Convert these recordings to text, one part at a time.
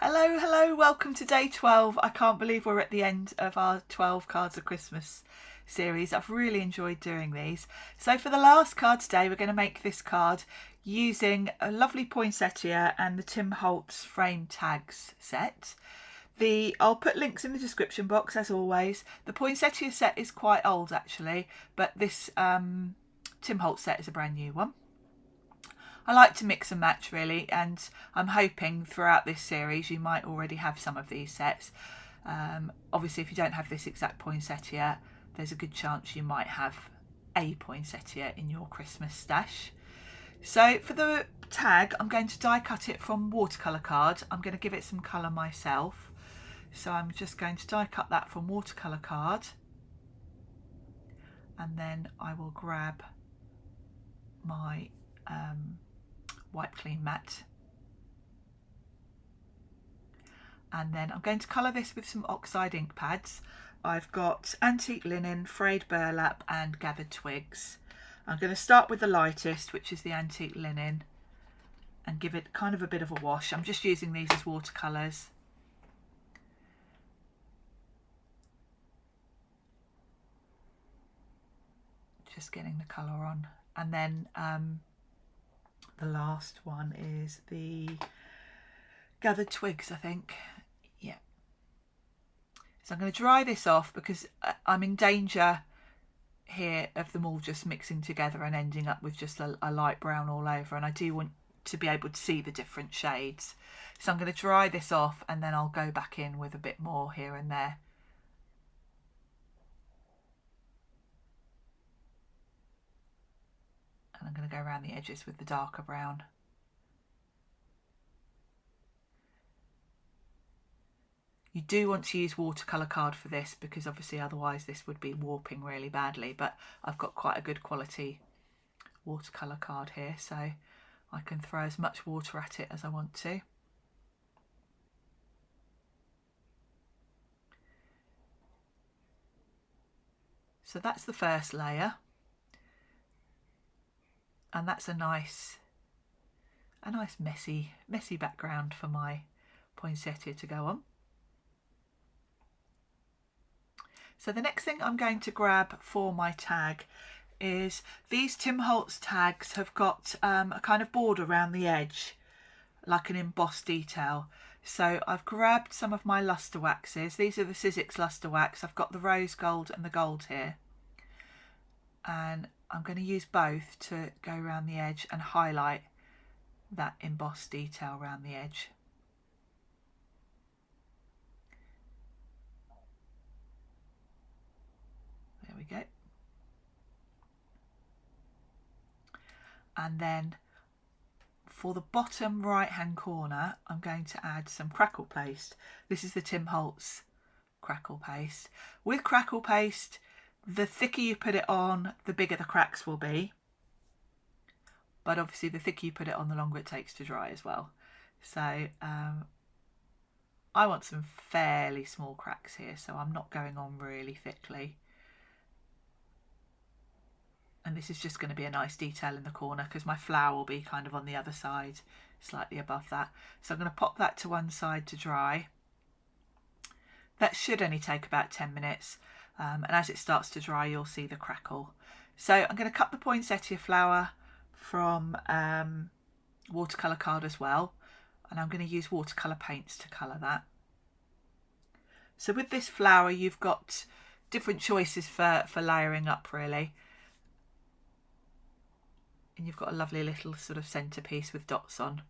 Hello, welcome to day 12. I can't believe we're at the end of our 12 cards of Christmas series. I've really enjoyed doing these. So for the last card today, we're going to make this card using a lovely poinsettia and the Tim Holtz frame tags set. I'll put links in the description box as always. The poinsettia set is quite old actually, but this Tim Holtz set is a brand new one. I like to mix and match really, and I'm hoping throughout this series you might already have some of these sets. Obviously if you don't have this exact poinsettia, there's a good chance you might have a poinsettia in your Christmas stash. So for the tag, I'm going to die cut it from watercolour card. I'm going to give it some colour myself. So I'm just going to die cut that from watercolour card, and then I will grab my Wipe Clean Matte, and then I'm going to colour this with some Oxide ink pads. I've got Antique Linen, Frayed Burlap and Gathered Twigs. I'm going to start with the lightest, which is the Antique Linen, and give it kind of a bit of a wash. I'm just using these as watercolours. Just getting the colour on, and then the last one is the Gathered Twigs, I think. Yeah. So I'm going to dry this off because I'm in danger here of them all just mixing together and ending up with just a light brown all over, and I do want to be able to see the different shades. So I'm going to dry this off and then I'll go back in with a bit more here and there. And I'm going to go around the edges with the darker brown. You do want to use watercolour card for this because obviously otherwise this would be warping really badly, but I've got quite a good quality watercolour card here, so I can throw as much water at it as I want to. So that's the first layer, and that's a nice messy background for my poinsettia to go on. So the next thing I'm going to grab for my tag is these Tim Holtz tags have got a kind of border around the edge, like an embossed detail. So I've grabbed some of my luster waxes. These are the Sizzix luster wax. I've got the rose gold and the gold here. And I'm going to use both to go around the edge and highlight that embossed detail around the edge. There we go. And then for the bottom right hand corner, I'm going to add some Crackle paste. This is the Tim Holtz Crackle paste. With Crackle paste, the thicker you put it on, the bigger the cracks will be. But obviously the thicker you put it on, the longer it takes to dry as well. So I want some fairly small cracks here, so I'm not going on really thickly. And this is just going to be a nice detail in the corner because my flower will be kind of on the other side, slightly above that. So I'm going to pop that to one side to dry. That should only take about 10 minutes. And as it starts to dry, you'll see the crackle. So I'm going to cut the poinsettia flower from watercolour card as well. And I'm going to use watercolour paints to colour that. So with this flower, you've got different choices for layering up really. And you've got a lovely little sort of centrepiece with dots on.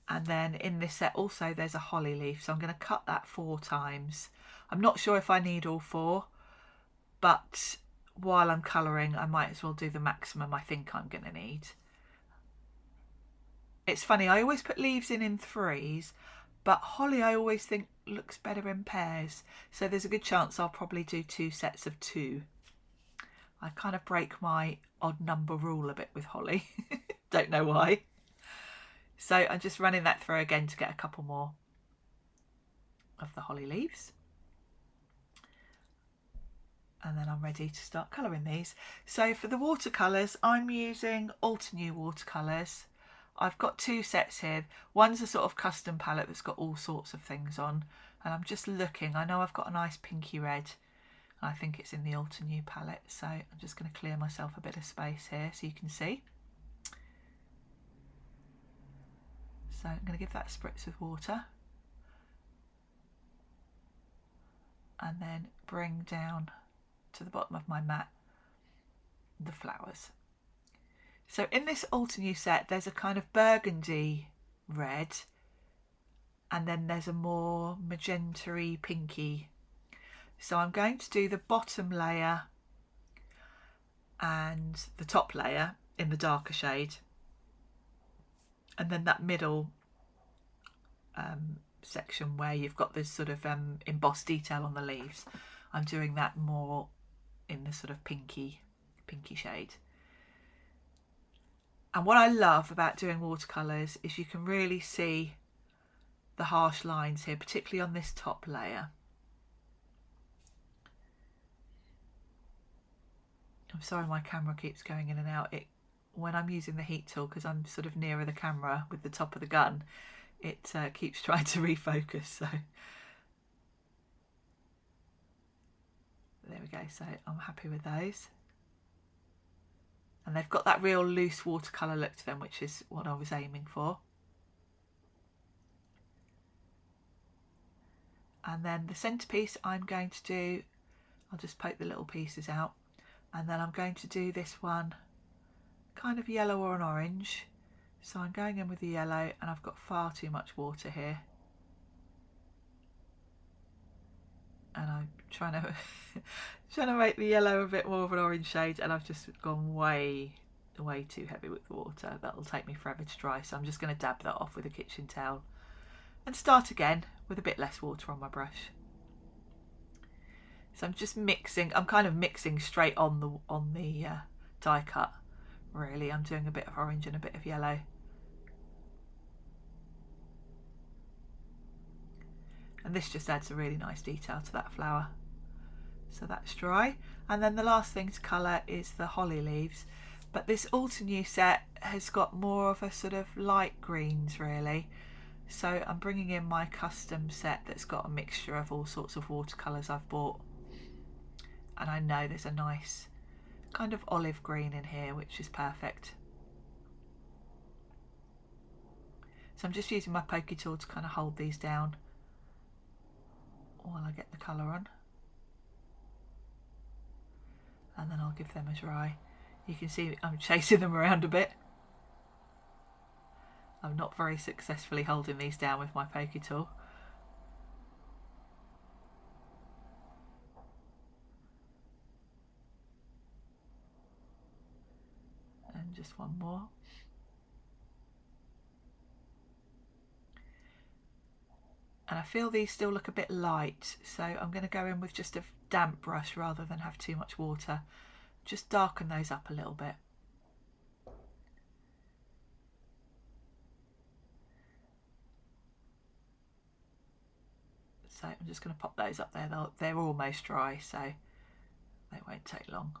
And then in this set also there's a holly leaf, so I'm going to cut that 4 times. I'm not sure if I need all 4, but while I'm colouring I might as well do the maximum I think I'm going to need. It's funny, I always put leaves in 3s, but holly I always think looks better in pairs, so there's a good chance I'll probably do 2 sets of 2. I kind of break my odd number rule a bit with holly. Don't know why. So I'm just running that through again to get a couple more of the holly leaves. And then I'm ready to start colouring these. So for the watercolours, I'm using Altenew Watercolors. I've got two sets here. One's a sort of custom palette that's got all sorts of things on, and I'm just looking. I know I've got a nice pinky red. I think it's in the Altenew palette, so I'm just going to clear myself a bit of space here so you can see. So I'm going to give that a spritz of water and then bring down to the bottom of my mat the flowers. So in this Altenew set there's a kind of burgundy red, and then there's a more magenta-y pinky. So I'm going to do the bottom layer and the top layer in the darker shade, and then that middle section where you've got this sort of embossed detail on the leaves, I'm doing that more in the sort of pinky shade. And what I love about doing watercolours is you can really see the harsh lines here, particularly on this top layer. I'm sorry my camera keeps going in and out. When I'm using the heat tool, because I'm sort of nearer the camera with the top of the gun, it keeps trying to refocus. So there we go. So I'm happy with those. And they've got that real loose watercolour look to them, which is what I was aiming for. And then the centrepiece I'm going to do, I'll just poke the little pieces out, and then I'm going to do this one kind of yellow or an orange. So I'm going in with the yellow, and I've got far too much water here. And I'm trying to make the yellow a bit more of an orange shade, and I've just gone way too heavy with the water. That'll take me forever to dry, so I'm just going to dab that off with a kitchen towel and start again with a bit less water on my brush. So I'm just mixing. I'm kind of mixing straight on the die cut. Really, I'm doing a bit of orange and a bit of yellow. And this just adds a really nice detail to that flower. So that's dry. And then the last thing to colour is the holly leaves. But this Altenew set has got more of a sort of light greens really. So I'm bringing in my custom set that's got a mixture of all sorts of watercolours I've bought. And I know there's a nice kind of olive green in here, which is perfect. So I'm just using my pokey tool to kind of hold these down while I get the colour on, and then I'll give them a dry. You can see I'm chasing them around a bit. I'm not very successfully holding these down with my pokey tool. And just one more. And I feel these still look a bit light, so I'm going to go in with just a damp brush rather than have too much water. Just darken those up a little bit. So I'm just going to pop those up there. They're almost dry, so they won't take long.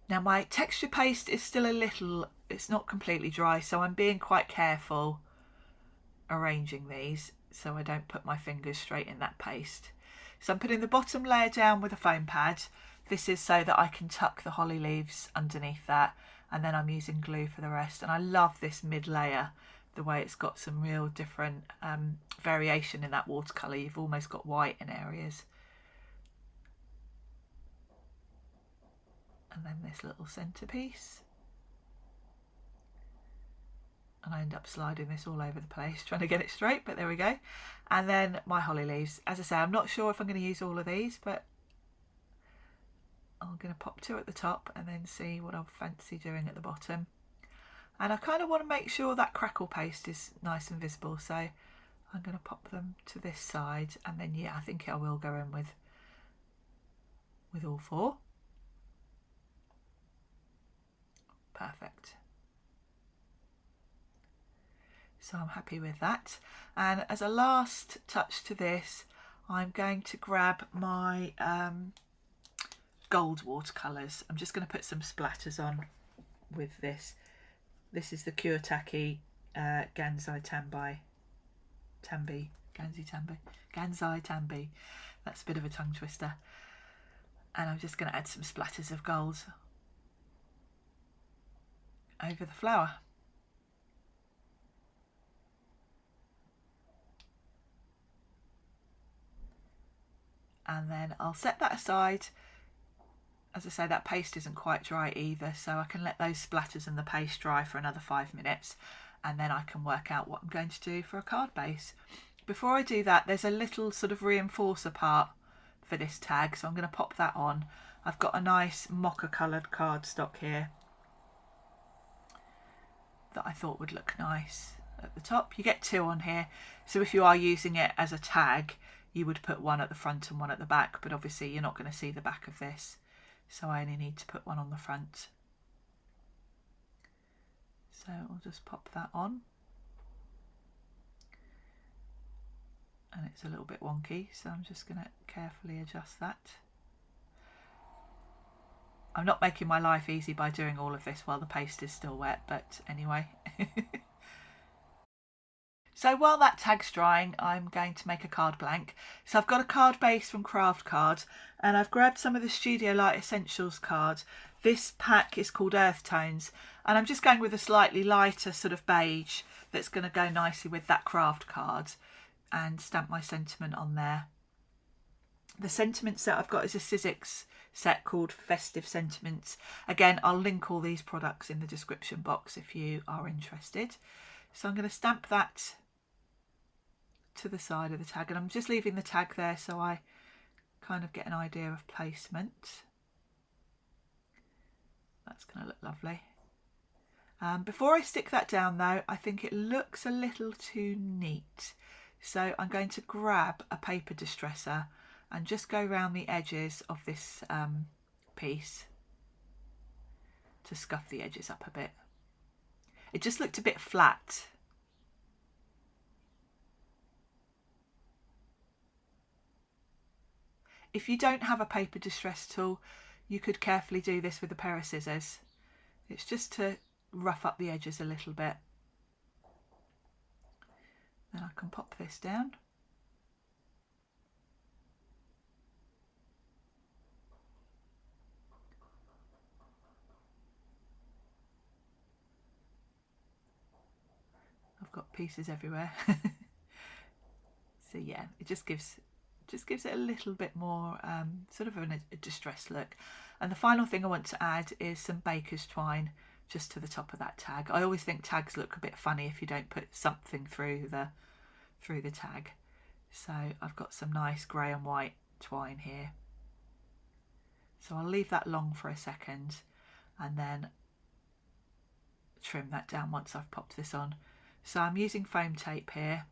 Now my texture paste is still a little, it's not completely dry, so I'm being quite careful arranging these so I don't put my fingers straight in that paste. So I'm putting the bottom layer down with a foam pad. This is so that I can tuck the holly leaves underneath that, and then I'm using glue for the rest. And I love this mid layer, the way it's got some real different variation in that watercolour. You've almost got white in areas. And then this little centrepiece, and I end up sliding this all over the place trying to get it straight, but there we go. And then my holly leaves. As I say, I'm not sure if I'm going to use all of these, but I'm going to pop two at the top and then see what I fancy doing at the bottom. And I kind of want to make sure that crackle paste is nice and visible, so I'm going to pop them to this side, and then yeah, I think I will go in with all four. Perfect. So I'm happy with that. And as a last touch to this, I'm going to grab my gold watercolours. I'm just going to put some splatters on with this. This is the Gansai Tambi. That's a bit of a tongue twister. And I'm just going to add some splatters of gold over the flower. And then I'll set that aside. As I say, that paste isn't quite dry either, so I can let those splatters and the paste dry for another 5 minutes, and then I can work out what I'm going to do for a card base. Before I do that, there's a little sort of reinforcer part for this tag, so I'm going to pop that on. I've got a nice mocha coloured cardstock here that I thought would look nice at the top. You get 2 on here, so if you are using it as a tag, you would put one at the front and one at the back, but obviously you're not going to see the back of this, so I only need to put one on the front. So I'll just pop that on. And it's a little bit wonky, so I'm just going to carefully adjust that. I'm not making my life easy by doing all of this while the paste is still wet, but anyway. So while that tag's drying, I'm going to make a card blank. So I've got a card base from Craft Card, and I've grabbed some of the Studio Light Essentials card. This pack is called Earth Tones, and I'm just going with a slightly lighter sort of beige that's going to go nicely with that craft card, and stamp my sentiment on there. The sentiment set I've got is a Sizzix set called Festive Sentiments. Again, I'll link all these products in the description box if you are interested. So I'm going to stamp that to the side of the tag, and I'm just leaving the tag there so I kind of get an idea of placement. That's going to look lovely. Before I stick that down though, I think it looks a little too neat, so I'm going to grab a paper distresser and just go around the edges of this piece to scuff the edges up a bit. It just looked a bit flat. If you don't have a paper distress tool, you could carefully do this with a pair of scissors. It's just to rough up the edges a little bit. Then I can pop this down. I've got pieces everywhere. So yeah, it just gives it a little bit more sort of a distressed look. And the final thing I want to add is some baker's twine just to the top of that tag. I always think tags look a bit funny if you don't put something through the tag. So I've got some nice grey and white twine here. So I'll leave that long for a second and then trim that down once I've popped this on. So I'm using foam tape here.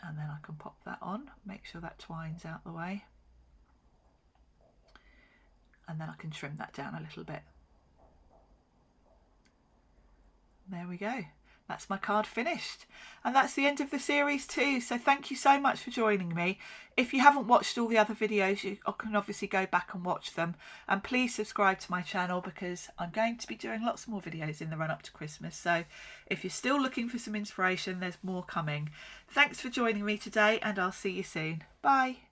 And then I can pop that on, make sure that twine's out the way. And then I can trim that down a little bit. There we go. That's my card finished. And that's the end of the series too. So thank you so much for joining me. If you haven't watched all the other videos, you can obviously go back and watch them. And please subscribe to my channel because I'm going to be doing lots more videos in the run up to Christmas. So if you're still looking for some inspiration, there's more coming. Thanks for joining me today and I'll see you soon. Bye.